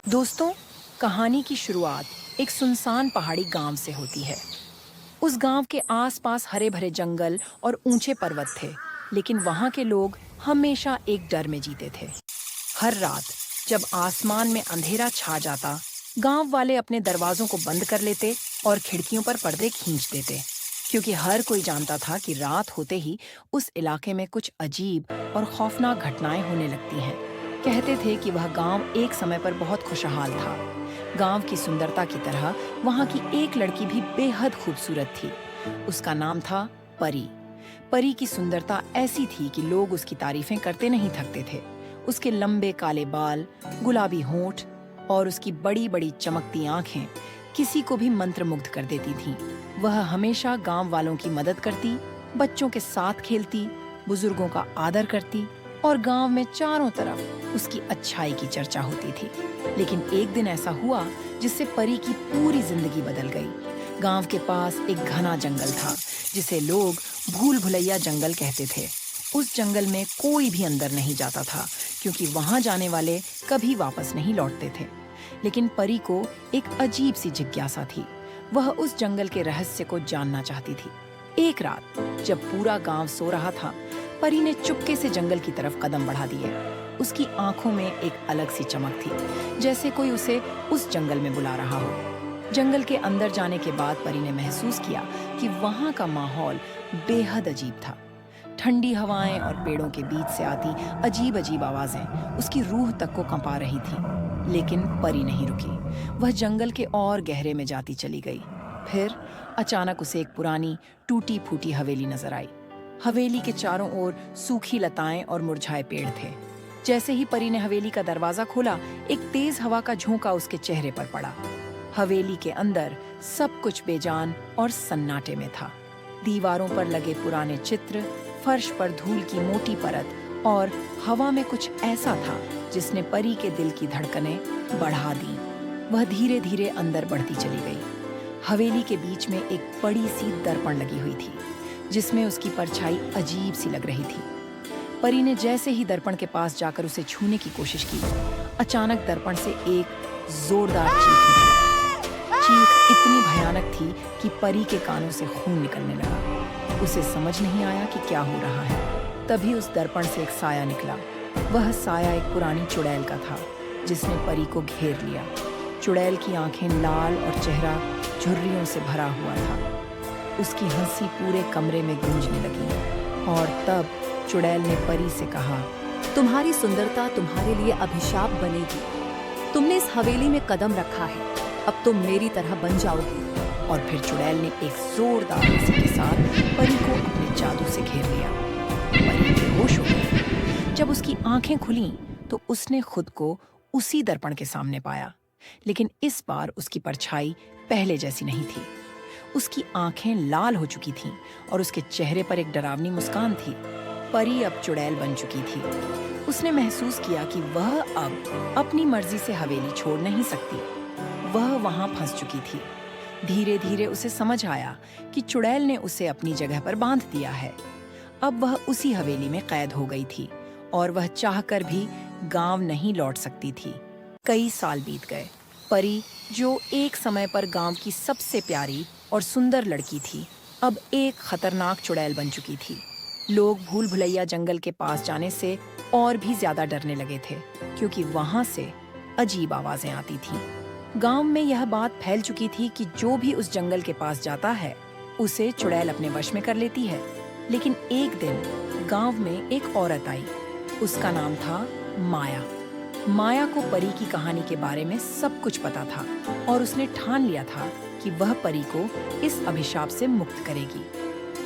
दोस्तों, कहानी की शुरुआत एक सुनसान पहाड़ी गांव से होती है। उस गांव के आसपास हरे भरे जंगल और ऊंचे पर्वत थे, लेकिन वहां के लोग हमेशा एक डर में जीते थे। हर रात जब आसमान में अंधेरा छा जाता, गांव वाले अपने दरवाजों को बंद कर लेते और खिड़कियों पर पर्दे खींच देते, क्योंकि हर कोई जानता था कि रात होते ही उस इलाके में कुछ अजीब और खौफनाक घटनाएं होने लगती हैं। कहते थे कि वह गांव एक समय पर बहुत खुशहाल था। गांव की सुंदरता की तरह वहां की एक लड़की भी बेहद खूबसूरत थी। उसका नाम था परी। परी की सुंदरता ऐसी थी कि लोग उसकी तारीफें करते नहीं थकते थे। उसके लंबे काले बाल, गुलाबी होंठ और उसकी बड़ी बड़ी चमकती आंखें किसी को भी मंत्रमुग्ध कर देती थीं। वह हमेशा गांव वालों की मदद करती, बच्चों के साथ खेलती, बुजुर्गों का आदर करती और गांव में चारों तरफ उसकी अच्छाई की चर्चा होती थी। लेकिन एक दिन ऐसा हुआ जिससे परी की पूरी जिंदगी बदल गई। गांव के पास एक घना जंगल था, जिसे लोग भूल भुलैया जंगल कहते थे। उस जंगल में कोई भी अंदर नहीं जाता था, क्योंकि वहां जाने वाले कभी वापस नहीं लौटते थे। लेकिन परी को एक अजीब सी जिज्ञासा थी। वह उस जंगल के रहस्य को जानना चाहती थी। एक रात जब पूरा गांव सो रहा था, परी ने चुपके से जंगल की तरफ कदम बढ़ा दिए। उसकी आंखों में एक अलग सी चमक थी, जैसे कोई उसे उस जंगल में बुला रहा हो। जंगल के अंदर जाने के बाद परी ने महसूस किया कि वहां का माहौल बेहद अजीब था। ठंडी हवाएं और पेड़ों के बीच से आती अजीब अजीब आवाजें उसकी रूह तक को कंपा रही थीं। लेकिन परी नहीं रुकी। वह जंगल के और गहरे में जाती चली गई। फिर अचानक उसे एक पुरानी टूटी फूटी हवेली नजर आई। हवेली के चारों ओर सूखी लताएं और मुरझाए पेड़ थे। जैसे ही परी ने हवेली का दरवाजा खोला, एक तेज हवा का झोंका उसके चेहरे पर पड़ा। हवेली के अंदर सब कुछ बेजान और सन्नाटे में था। दीवारों पर लगे पुराने चित्र, फर्श पर धूल की मोटी परत और हवा में कुछ ऐसा था जिसने परी के दिल की धड़कनें बढ़ा दी। वह धीरे धीरे अंदर बढ़ती चली गई। हवेली के बीच में एक बड़ी सी दर्पण लगी हुई थी, जिसमें उसकी परछाई अजीब सी लग रही थी। परी ने जैसे ही दर्पण के पास जाकर उसे छूने की कोशिश की, अचानक दर्पण से एक जोरदार चीख निकली। चीख इतनी भयानक थी कि परी के कानों से खून निकलने लगा। उसे समझ नहीं आया कि क्या हो रहा है। तभी उस दर्पण से एक साया निकला। वह साया एक पुरानी चुड़ैल का था, जिसने परी को घेर लिया। चुड़ैल की आंखें लाल और चेहरा झुर्रियों से भरा हुआ था। उसकी हंसी पूरे कमरे में गूंजने लगी और तब चुड़ैल ने परी से कहा, तुम्हारी सुंदरता तुम्हारे लिए अभिशाप बनेगी। तुमने इस हवेली में कदम रखा है, अब तुम मेरी तरह बन जाओगी। और फिर चुड़ैल ने एक जोरदार हंसी के साथ परी को अपने जादू से घेर लिया। परी बेहोश हो गई। जब उसकी आंखें खुलीं, तो उसने खुद को उसी दर्पण के सामने पाया, लेकिन इस बार उसकी परछाई पहले जैसी नहीं थी। उसकी आंखें लाल हो चुकी थीं और उसके चेहरे पर एक डरावनी मुस्कान थी। परी अब चुड़ैल बन चुकी थी। उसने महसूस किया कि वह अब अपनी मर्जी से हवेली छोड़ नहीं सकती। वह वहां फंस चुकी थी। धीरे धीरे उसे समझ आया कि चुड़ैल ने उसे अपनी जगह पर बांध दिया है। अब वह उसी हवेली में कैद हो गई थी और वह चाहकर भी गांव नहीं लौट सकती थी। कई साल बीत गए। परी, जो एक समय पर गांव की सबसे प्यारी और सुंदर लड़की थी, अब एक खतरनाक चुड़ैल बन चुकी थी। लोग भूल भुलैया जंगल के पास जाने से और भी ज्यादा डरने लगे थे, क्योंकि वहां से अजीब आवाजें आती थीं। गांव में यह बात फैल चुकी थी कि जो भी उस जंगल के पास जाता है, उसे चुड़ैल अपने वश में कर लेती है। लेकिन एक दिन गांव में एक औरत आई। उसका नाम था माया। माया को परी की कहानी के बारे में सब कुछ पता था और उसने ठान लिया था कि वह परी को इस अभिशाप से मुक्त करेगी।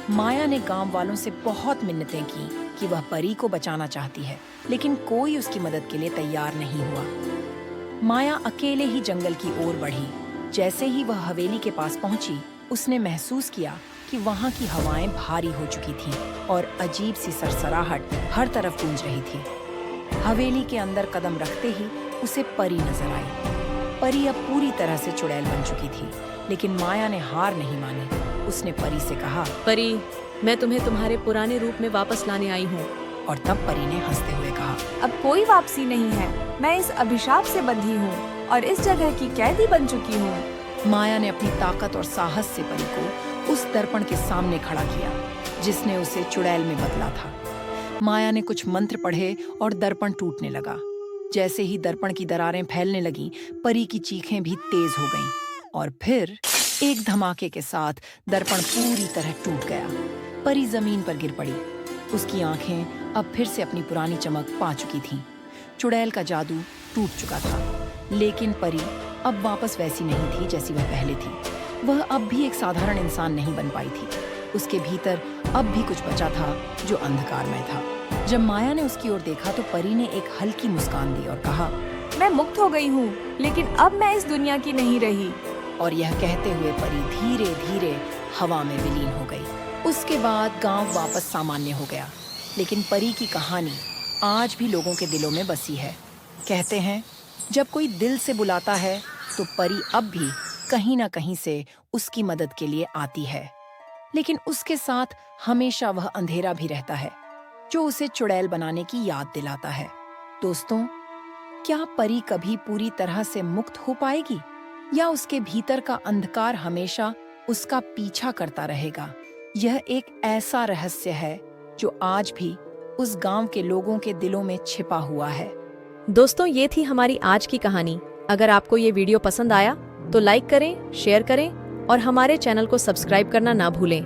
माया ने गांव वालों से बहुत मिन्नतें की कि वह परी को बचाना चाहती है, लेकिन कोई उसकी मदद के लिए तैयार नहीं हुआ। माया अकेले ही जंगल की ओर बढ़ी। जैसे ही वह हवेली के पास पहुंची, उसने महसूस किया कि वहां की हवाएं भारी हो चुकी थीं और अजीब सी सरसराहट हर तरफ गूंज रही थी। हवेली के अंदर कदम रखते ही उसे परी नजर आई। परी अब पूरी तरह से चुड़ैल बन चुकी थी, लेकिन माया ने हार नहीं मानी। उसने परी से कहा, परी, मैं तुम्हें तुम्हारे पुराने रूप में वापस लाने आई हूँ। और तब परी ने हंसते हुए कहा, अब कोई वापसी नहीं है। मैं इस अभिशाप से बंधी हूँ और इस जगह की कैदी बन चुकी हूँ। माया ने अपनी ताकत और साहस से परी को उस दर्पण के सामने खड़ा किया जिसने उसे चुड़ैल में बदला था। माया ने कुछ मंत्र पढ़े और दर्पण टूटने लगा। जैसे ही दर्पण की दरारें फैलने लगीं, परी की चीखें भी तेज हो गईं और फिर एक धमाके के साथ दर्पण पूरी तरह टूट गया। परी जमीन पर गिर पड़ी। उसकी आंखें अब फिर से अपनी पुरानी चमक पा चुकी थीं। चुड़ैल का जादू टूट चुका था, लेकिन परी अब वापस वैसी नहीं थी जैसी वह पहले थी। वह अब भी एक साधारण इंसान नहीं बन पाई थी। उसके भीतर अब भी कुछ बचा था जो अंधकारमय था। जब माया ने उसकी ओर देखा तो परी ने एक हल्की मुस्कान दी और कहा, मैं मुक्त हो गई हूँ, लेकिन अब मैं इस दुनिया की नहीं रही। और यह कहते हुए परी धीरे धीरे हवा में विलीन हो गई। उसके बाद गांव वापस सामान्य हो गया, लेकिन परी की कहानी आज भी लोगों के दिलों में बसी है। कहते हैं, जब कोई दिल से बुलाता है तो परी अब भी कहीं ना कहीं से उसकी मदद के लिए आती है, लेकिन उसके साथ हमेशा वह अंधेरा भी रहता है जो उसे चुड़ैल बनाने की याद दिलाता है। दोस्तों, क्या परी कभी पूरी तरह से मुक्त हो पाएगी या उसके भीतर का अंधकार हमेशा उसका पीछा करता रहेगा? यह एक ऐसा रहस्य है जो आज भी उस गांव के लोगों के दिलों में छिपा हुआ है। दोस्तों, ये थी हमारी आज की कहानी। अगर आपको ये वीडियो पसंद आया तो लाइक करें, शेयर करें और हमारे चैनल को सब्सक्राइब करना ना भूलें।